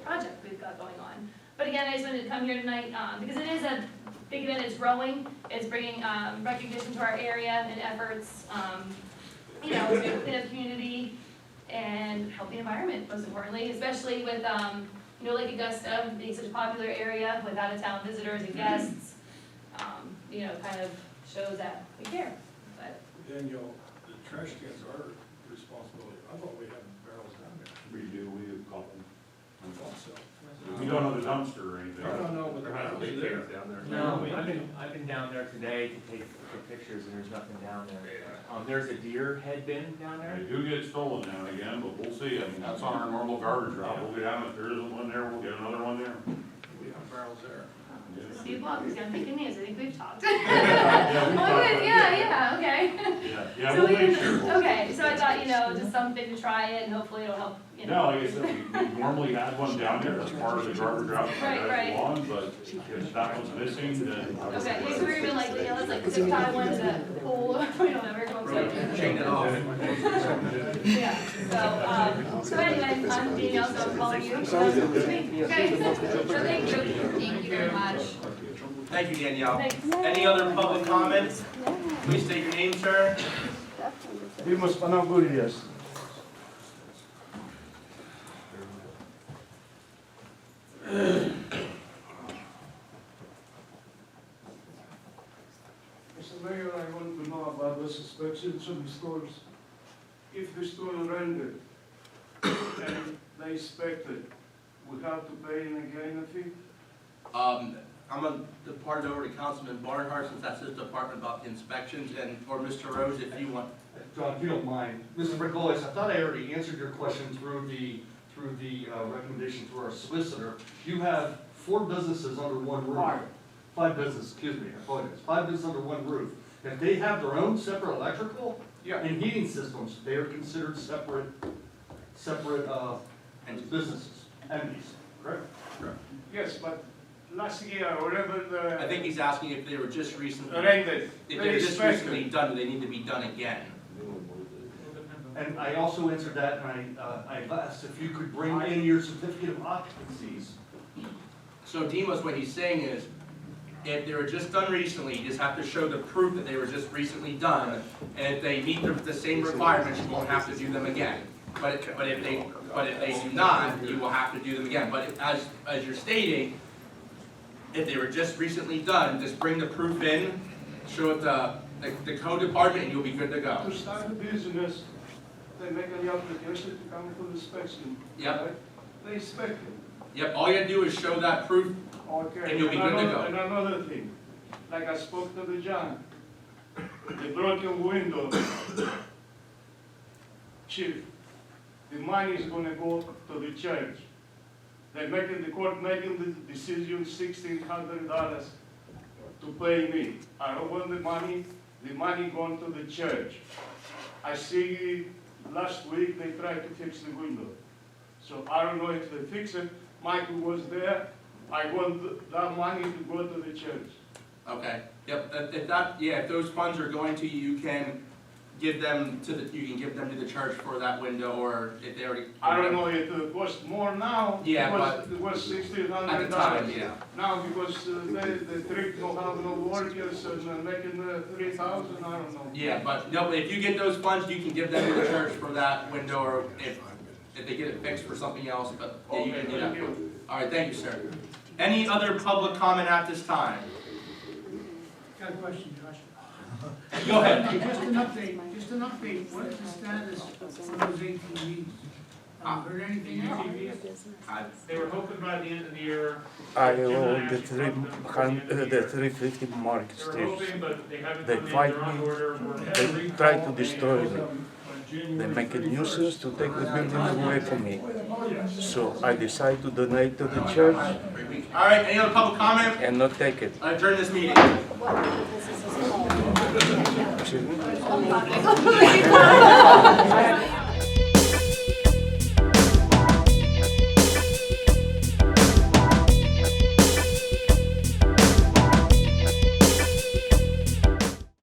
project we've got going on. But again, I just wanted to come here tonight, because it is a big event, it's growing, it's bringing, recognition to our area and efforts, you know, to clean up the community and help the environment, most importantly, especially with, you know, Lake Augusta being such a popular area with out-of-town visitors and guests, you know, kind of shows that we care. But Danielle, the trash cans are responsibility. I thought we had barrels down there. We do, we have a couple. I thought so. We don't have a dumpster or anything. I don't know what the There has to be barrels things there. down there. No, I've been down there today to take pictures, and there's nothing down there. There's a deer head bin down there. They do get stolen now and again, but we'll see. I mean, that's on our normal garbage route. We'll go down, if there isn't one there, we'll get another one there. We have barrels there. Steve Block, I'm thinking names, I think we've talked. Yeah, we Oh, talked good, about yeah, okay. Yeah, So we'll we make can- sure. Okay, so I thought, you know, just something to try it, and hopefully it'll help, you No, know. like I said, we normally had one down there as part of the garbage route. Right. Lawn, but if that one's missing, then. Okay, yeah, so we're even like, you know, let's like zip tie one to the pool, we don't know, everyone's like. Chain it off. Yeah, so anyway, I'm Danielle, so I'm calling you. Okay, so thank you. Thank you very much. Thank you, Danielle. Thanks. Any other public comments? Please state your name, sir. Dimos Panagurias. Mr. Mayor, I want to know about the suspicions of the stores. If the store rented and they inspected, we have to pay again a fee? I'm gonna depart it over to Councilman Barnhart, since that's his department about the inspections, and, or Mr. Rose, if you want. John, if you don't mind, Mr. Bricolis, I thought I already answered your question through the recommendation to our solicitor. You have 4 businesses under one roof. 5 businesses, excuse me, I apologize. 5 businesses under one roof. If they have their own separate electrical and heating systems, they are considered separate businesses, entities, correct? Correct. Yes, but last year, whatever I think he's asking if they were just recently, rented, if they were just recently done, do they need to be done again? And I also answered that, and I asked if you could bring in your certificate of occupancies. So Demos, what he's saying is, if they were just done recently, you just have to show the proof that they were just recently done, and if they meet the same requirements, you won't have to do them again. But if they do not, you will have to do them again. But as you're stating, if they were just recently done, just bring the proof in, show it the code department, and you'll be good to go. to start a business, they make an application to come for inspection. Yep. Right? They inspect it. Yep, all you gotta do is show that proof, Okay. and you'll be good to go. And another thing, like I spoke to the John, the broken window, chief, the money is gonna go to the church. The court making the decision, $1,600 to pay me. I don't want the money going to the church. I see last week they tried to fix the window. So I don't know if they fix it. Michael was there. I want that money to go to the church. Okay, yep, if those funds are going to you, you can give them to the church for that window, or if they already. I don't know if it costs more now. Yeah, because it was $1,600. At the time, yeah. Now because the trick don't have no workers and making 3,000, I don't know. Yeah, but no, if you get those funds, you can give them to the church for that window, or if they get it fixed for something else, but yeah, you can do that. Thank you. All right, thank you, sir. Any other public comment at this time? Got a question, Josh. Go ahead. Just an update, what's the status on those ATVs? Heard anything else? They were hoping by the end of the year. I Jim and owe I the actually talked them. 350 mark They were stairs. hoping, but they haven't They come in, fight they're on me. order. They try to destroy me. They make a nuisance to take the building away from me. So I decide to donate to the church All right, any other public comment? and not take it. I adjourn this meeting. Excuse me?